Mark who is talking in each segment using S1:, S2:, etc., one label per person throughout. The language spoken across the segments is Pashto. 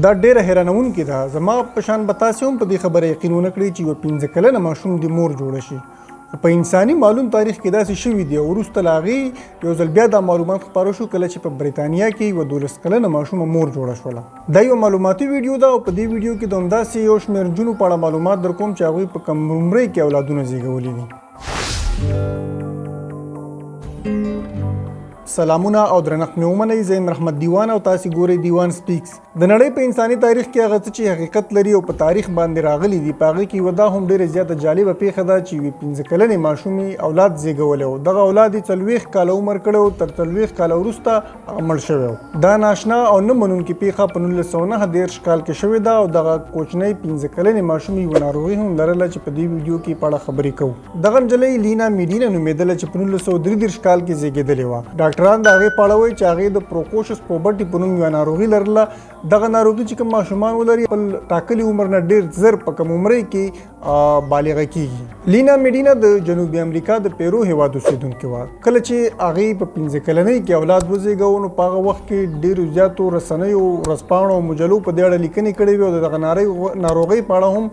S1: دا ډیره حیرانونکې ده. زما په شان به تاسې هم په دې خبره یقین ونه کړئ چې یوه 15 کلنه ماشوم د مور جوړه شي. خو په انساني معلوم تاریخ کې داسې شوي دي او وروسته له هغې یو ځل بیا دا معلومات خپاره شو کله چې په بریتانیا کې یوه 12 کلنه ماشومه مور جوړه شوله. دا یو معلوماتي ویډیو ده او په دې ویډیو کې د همداسې یو شمېر نجونو په اړه معلومات در کوم چې هغوی په کم عمرۍ کې اولادونه زیږولي دي. سلامونه او درنښت مې ومنئ. زه یم رحمت دیوان او تاسې ګورئ دیوان سپیکس. د نړۍ په انساني تاریخ کې هغه څه چې حقیقت لري او په تاریخ باندې راغلي دي په هغې کې یوه دا هم ډېره زیاته جالبه پیښه ده چې یوې 15 کلنې ماشومې اولاد زیږولی و. دغه اولاد یې 40 کاله عمر کړی و، تر 40 کاله وروسته مړ شوی و. دا ناشنا او نه منونکې پیښه په 1939 کال کې شوې ده او دغه کوچنۍ 15 کلنې ماشومې یوه ناروغي هم لرله چې په دې ویډیو کې په اړه خبرې کوو. دغه نجلۍ لینا میډینا نومېدله چې په 1933 کال کې زیږېدلې وه. ډاکټران د هغې په اړه وایي چې هغې د پروکوشس پوبرټي په نوم یوه ناروغي لرله. دغه ناروغي چې کوم ماشومان ولري خپل ټاکلي عمر نه ډېر زر په کم عمرۍ کې بالغه کیږي. لینا میډینا د جنوبي امریکا د پیرو هېواد اوسېدونکې وه. کله چې هغې په 15 کلنۍ کې اولاد وزېږوه نو په هغه وخت کې ډېرو زیاتو رسنیو، ورځپاڼو او مجلو په دې اړه لیکنې کړې وې او د دغه ناروغۍ په اړه هم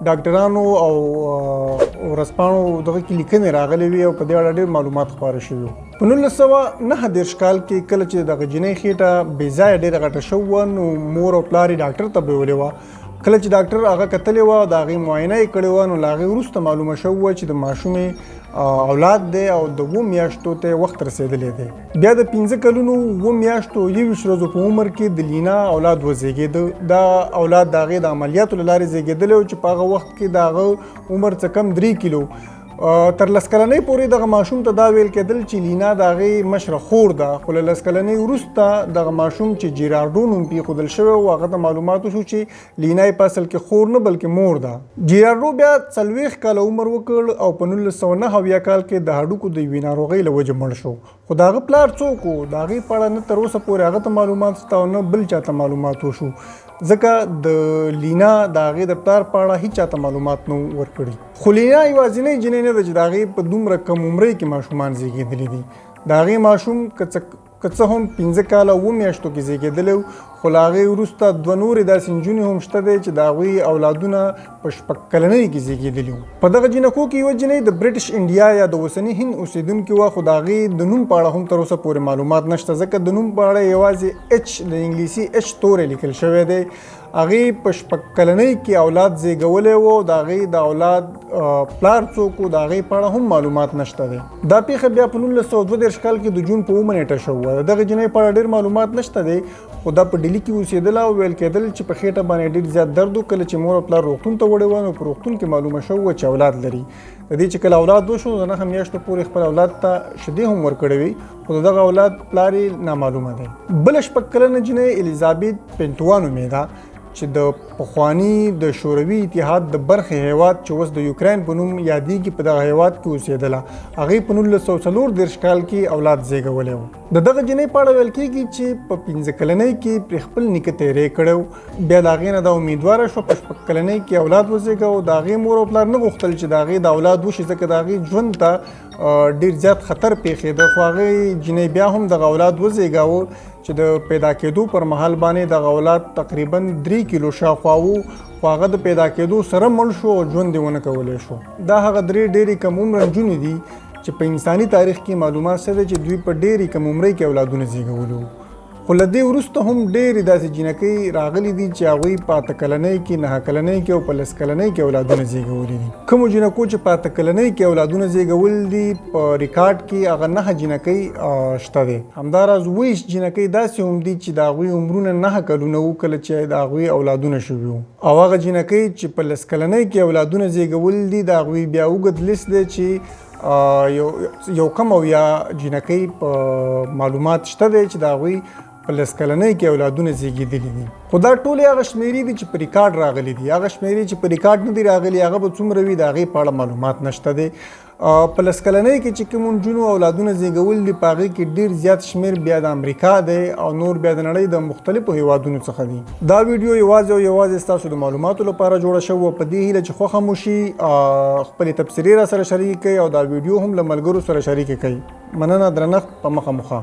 S1: ډاکټرانو او ورځپاڼو دغه کې لیکنې راغلې وې او په دې اړه ډېر معلومات خپاره شوي وو. په 1939 کال کې کله چې دغه جنۍ خېټه بې ځایه ډېره غټه شوې وه نو مور او پلار یې ډاکټر ته بیولې وه. کله چې ډاکټر هغه کتلې وه د هغې معاینه یې کړې وه نو له هغې وروسته معلومه شوې وه چې د ماشومې اولاد دی او د 7 میاشتو ته وخت رسېدلی دی. بیا د 15 کلونو 7 میاشتو 21 ورځو په عمر کې د لینا اولاد وزېږېده. دا اولاد د هغې د عملیاتو له لارې زېږېدلی و چې په هغه وخت کې د هغه عمر څه کم 3 کیلو. تر 10 کلنۍ پورې دغه ماشوم ته دا ویل کېدل چې لینا د هغې مشره خور ده، خو له 10 کلنۍ وروسته دغه ماشوم چې جیراردو نوم پرېښودل شوی و هغه ته معلومات وشو چې لینا یې په اصل کې خور نه بلکې مور ده. جیراردو بیا 40 کاله عمر وکړ او په 1979 کال کې د هډوکو د یوې ناروغۍ له وجې مړ شو. خو د هغه پلار څوک و د هغې په اړه نه تر اوسه پورې هغه ته معلومات شته او نه بل چاته معلومات وشو، ځکه د لینا د هغې د پلار په اړه هیڅ چاته معلومات نه ورکړي. خو لینا یوازینۍ جنۍ نه ده چې د هغې په دومره کم عمرۍ کې ماشومان زیږېدلي دي. د هغې ماشوم که څه هم 15 کاله 7 میاشتو کې زیږېدلی و خو له هغې وروسته 2 نورې داسې نجونې هم شته دی چې د هغوی اولادونه په 6 کلنۍ کې زیږېدلي وو. په دغه جینکو کې یوه جنۍ د برټش انډیا یا د اوسني هند اوسېدونکې وه خو د هغې د نوم په اړه هم تر اوسه پورې معلومات نشته ځکه د نوم په اړه یوازې اچ د انګلیسي اچ توری لیکل شوی دی. هغې په 6 کلنۍ کې اولاد زیږولی و او د هغې د اولاد پلار څوک و د هغې په اړه هم معلومات نشته دی. دا پیښه بیا په 1932 کال کې د جون په 7 نیټه شوې وه. د دغې جنۍ په اړه ډېر معلومات نشته دی خو دا په ډیلي کې اوسېدله او ویل کېدل چې په خېټه باندې ډېر زیات درد و. کله چې مور او پلار روغتون ته وړې وه نو په روغتون کې معلومه شوې وه چې اولاد لري. د دې چې کله اولاد وشو د 9 میاشتو پورې خپل اولاد ته شیدې هم ورکړې وې خو د دغه اولاد پلار یې نامعلومه دی. بله 6 کلنه جنۍ الیزابت پینټوا نومېده چې د پخواني د شوروي اتحاد د برخې هیواد چې اوس د یوکراین په نوم یادېږي په دغه هیواد کې اوسېدله. هغې په 1934 کال کې اولاد زیږولی و. د دغه جنۍ په اړه ویل کېږي چې په 15 کلنۍ کې پرې خپل نیکه تېری کړی و. بیا د هغې نه دا امیدواره شوه په 6 کلنۍ کې اولاد وزېږوه. د هغې مور او پلار نه غوښتل چې د هغې د اولاد وشي ځکه د هغې ژوند ته ډېر زیات خطر پیښېده خو هغې جنۍ بیا هم دغه اولاد وزېږاوه چې د پیدا کېدو پر مهال باندې دغه اولاد تقریبا 3 کیلو شاوخوا و خو هغه د پیدا کېدو سره مړ شو او ژوند یې ونه کولی شو. دا هغه 3 ډېرې کم عمره نجونې دي چې په انساني تاریخ کې معلومات شته دی چې دوی په ډېرې کم عمرۍ کې اولادونه زیږولي وو. خو له دې وروسته هم ډېرې داسې جینکۍ راغلي دي چې هغوی په 8 کلنۍ کې 9 کلنۍ کې او په 10 کلنۍ کې اولادونه زیږولي دي. کومو جینکو چې په 8 کلنۍ کې اولادونه زیږول دي په ریکارډ کې هغه 9 جینکۍ شته دی. همداراز 20 جینکۍ داسې هم دي چې د هغوی عمرونه 9 کلونه وو کله چې د هغوی اولادونه شوي وو. او هغه جینکۍ چې په 10 کلنۍ کې اولادونه زیږول دي د هغوی بیا اوږد لیست دی چې یو کم او یا جینکۍ په معلومات شته دی چې د هغوی په 10 کلنۍ کې اولادونه زیږېدلي دي. خو دا ټولې هغه شمېرې دي چې په ریکارډ راغلي دي. هغه شمېرې چې په ریکارډ نه دي راغلي هغه به څومره وي د هغې په اړه معلومات نشته دی. په 10 کلنۍ کې چې کومو نجونو اولادونه زیږول دي په هغې کې ډېر زیات شمېر بیا د امریکا دی او نور بیا د نړۍ د مختلفو هیوادونو څخه دي. دا ویډیو یوازې او یوازې ستاسو د معلوماتو لپاره جوړه شوې وه. په دې هیله چې خوښه مو شي خپلې تبصرې را سره شریکې کړئ او دا ویډیو هم له ملګرو سره شریکې کړئ. مننه، درنښت، په مخه مخه.